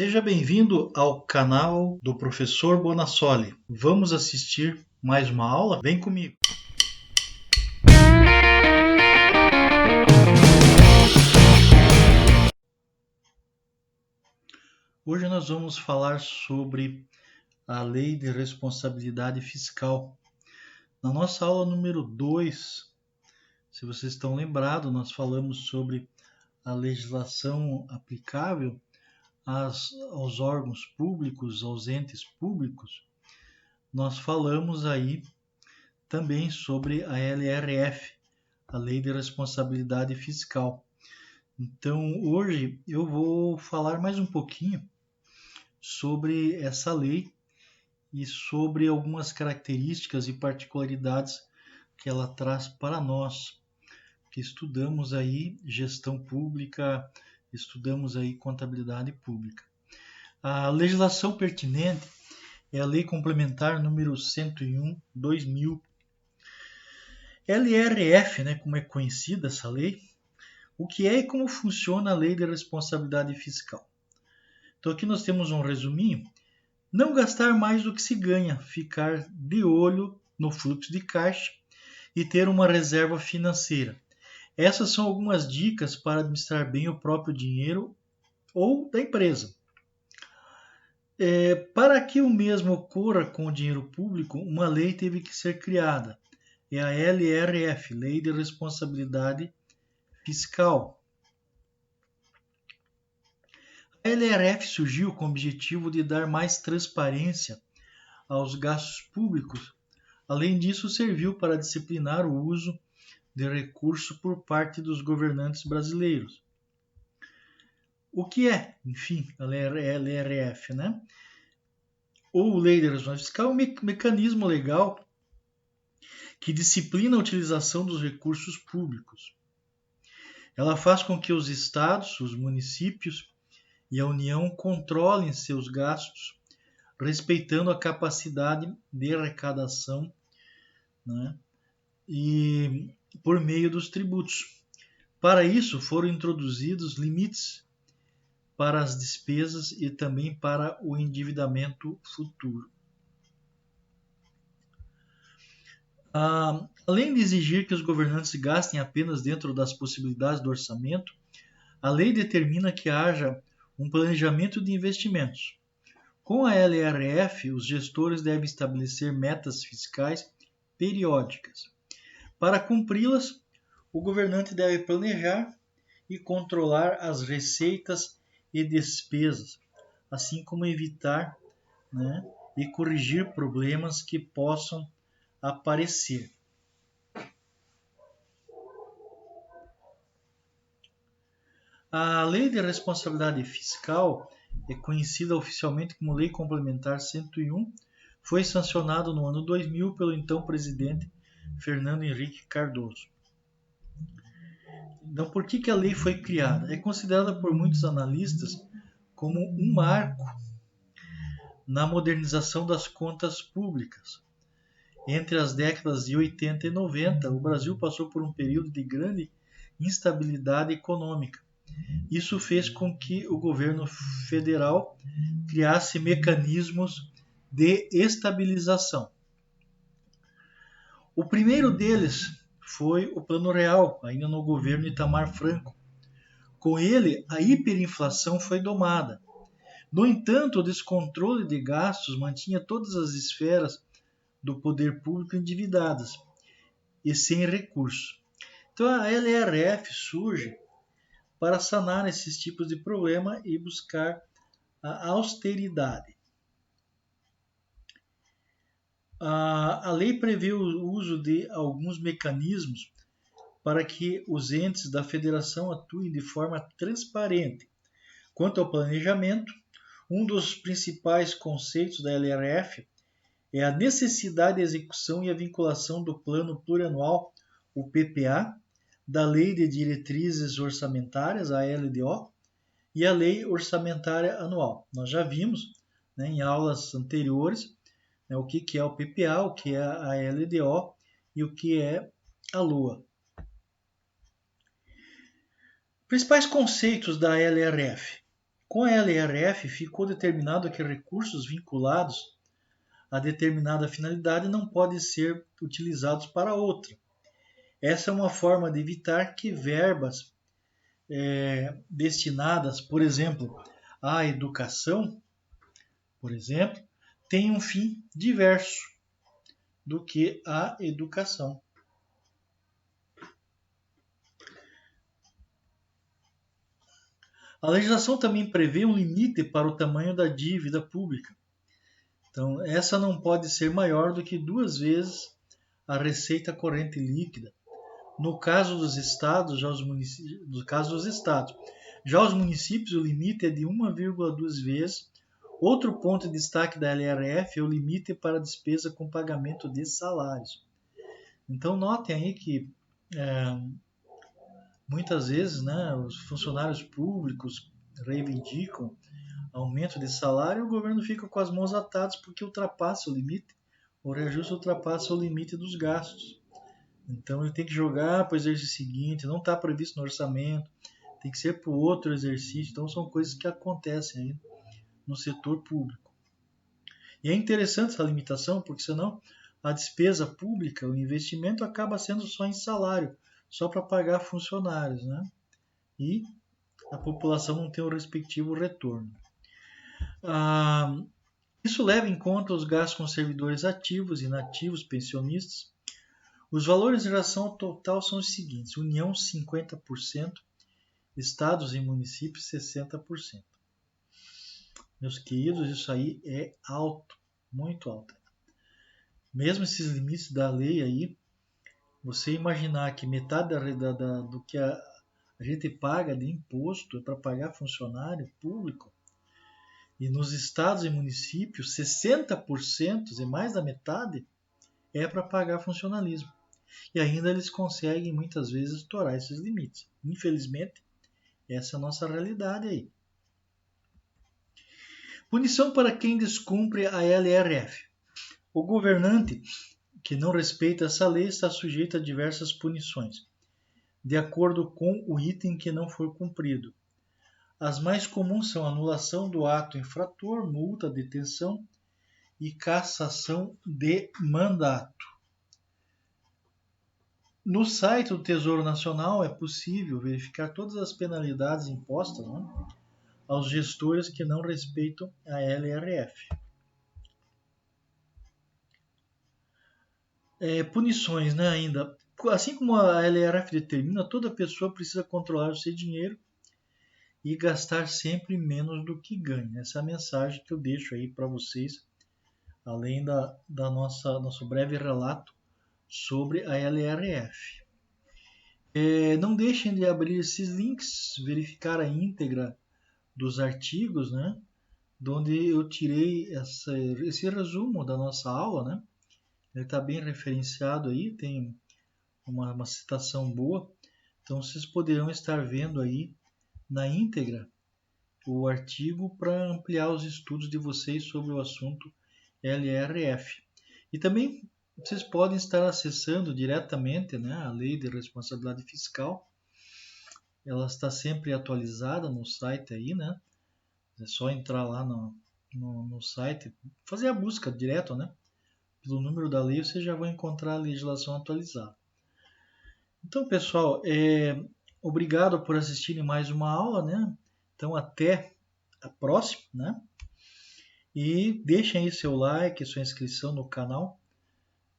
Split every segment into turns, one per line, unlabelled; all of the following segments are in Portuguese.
Seja bem-vindo ao canal do Professor Bonassoli. Vamos assistir mais uma aula? Vem comigo! Hoje nós vamos falar sobre a Lei de Responsabilidade Fiscal. Na nossa aula número 2, se vocês estão lembrados, nós falamos sobre a legislação aplicável aos órgãos públicos, aos entes públicos. Nós falamos aí também sobre a LRF, a Lei de Responsabilidade Fiscal. Então, hoje eu vou falar mais um pouquinho sobre essa lei e sobre algumas características e particularidades que ela traz para nós, que estudamos aí gestão pública, estudamos aí contabilidade pública. A legislação pertinente é a Lei Complementar número 101/2000. LRF, como é conhecida essa lei, o que é e como funciona a Lei de Responsabilidade Fiscal. Então aqui nós temos um resuminho. Não gastar mais do que se ganha, ficar de olho no fluxo de caixa e ter uma reserva financeira. Essas são algumas dicas para administrar bem o próprio dinheiro ou da empresa. Para que o mesmo ocorra com o dinheiro público, uma lei teve que ser criada. É a LRF, Lei de Responsabilidade Fiscal. A LRF surgiu com o objetivo de dar mais transparência aos gastos públicos. Além disso, serviu para disciplinar o uso de recursos por parte dos governantes brasileiros. O que é, enfim, a LRF, Ou Lei de Responsabilidade Fiscal é um mecanismo legal que disciplina a utilização dos recursos públicos. Ela faz com que os estados, os municípios e a União controlem seus gastos, respeitando a capacidade de arrecadação, e por meio dos tributos. Para isso, foram introduzidos limites para as despesas e também para o endividamento futuro. Além de exigir que os governantes gastem apenas dentro das possibilidades do orçamento, a lei determina que haja um planejamento de investimentos. Com a LRF, os gestores devem estabelecer metas fiscais periódicas. Para cumpri-las, o governante deve planejar e controlar as receitas e despesas, assim como evitar e corrigir problemas que possam aparecer. A Lei de Responsabilidade Fiscal é conhecida oficialmente como Lei Complementar 101, foi sancionada no ano 2000 pelo então presidente Fernando Henrique Cardoso. Então, por que a lei foi criada? É considerada por muitos analistas como um marco na modernização das contas públicas. Entre as décadas de 80 e 90, o Brasil passou por um período de grande instabilidade econômica. Isso fez com que o governo federal criasse mecanismos de estabilização. O primeiro deles foi o Plano Real, ainda no governo Itamar Franco. Com ele, a hiperinflação foi domada. No entanto, o descontrole de gastos mantinha todas as esferas do poder público endividadas e sem recursos. Então, a LRF surge para sanar esses tipos de problema e buscar a austeridade. A lei prevê o uso de alguns mecanismos para que os entes da federação atuem de forma transparente. Quanto ao planejamento, um dos principais conceitos da LRF é a necessidade de execução e a vinculação do Plano Plurianual, o PPA, da Lei de Diretrizes Orçamentárias, a LDO, e a Lei Orçamentária Anual. Nós já vimos em aulas anteriores o que é o PPA, o que é a LDO e o que é a LOA. Principais conceitos da LRF. Com a LRF ficou determinado que recursos vinculados a determinada finalidade não podem ser utilizados para outra. Essa é uma forma de evitar que verbas destinadas, por exemplo, à educação, por exemplo, tenham um fim diverso do que a educação. A legislação também prevê um limite para o tamanho da dívida pública. Então, essa não pode ser maior do que 2 vezes a receita corrente líquida. No caso dos estados, já os municípios, o limite é de 1,2 vezes. Outro ponto de destaque da LRF é o limite para despesa com pagamento de salários. Então, notem aí que muitas vezes, né, os funcionários públicos reivindicam aumento de salário e o governo fica com as mãos atadas porque ultrapassa o limite, o reajuste ultrapassa o limite dos gastos. Então ele tem que jogar para o exercício seguinte, não está previsto no orçamento, tem que ser para o outro exercício. Então são coisas que acontecem aí no setor público. E é interessante essa limitação, porque senão a despesa pública, o investimento acaba sendo só em salário, só para pagar funcionários, né? E a população não tem o respectivo retorno. Isso leva em conta os gastos com servidores ativos, inativos, pensionistas. Os valores de geração total são os seguintes: União 50%, estados e municípios 60%. Meus queridos, isso aí é alto, muito alto. Mesmo esses limites da lei aí, você imaginar que metade do que a gente paga de imposto é para pagar funcionário público, e nos estados e municípios 60%, e mais da metade, é para pagar funcionalismo. E ainda eles conseguem muitas vezes estourar esses limites. Infelizmente, essa é a nossa realidade aí. Punição para quem descumpre a LRF. O governante que não respeita essa lei está sujeito a diversas punições, de acordo com o item que não for cumprido. As mais comuns são anulação do ato infrator, multa, detenção e cassação de mandato. No site do Tesouro Nacional é possível verificar todas as penalidades impostas, né, aos gestores que não respeitam a LRF. Punições, né, ainda. Assim como a LRF determina, toda pessoa precisa controlar o seu dinheiro e gastar sempre menos do que ganha. Essa é a mensagem que eu deixo aí para vocês, além da nosso breve relato sobre a LRF. Não deixem de abrir esses links, verificar a íntegra dos artigos, né, de onde eu tirei esse resumo da nossa aula, né? Ele está bem referenciado aí, tem uma citação boa, então vocês poderão estar vendo aí na íntegra o artigo para ampliar os estudos de vocês sobre o assunto LRF. E também vocês podem estar acessando diretamente, né, a Lei de Responsabilidade Fiscal. Ela está sempre atualizada no site aí, né? É só entrar lá no site, fazer a busca direto, né? Pelo número da lei você já vai encontrar a legislação atualizada. Então, pessoal, obrigado por assistirem mais uma aula, né? Então, até a próxima, né? E deixem aí seu like, sua inscrição no canal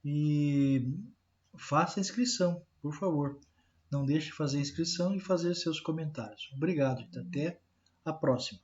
e faça a inscrição, por favor. Não deixe de fazer a inscrição e fazer seus comentários. Obrigado, até a próxima.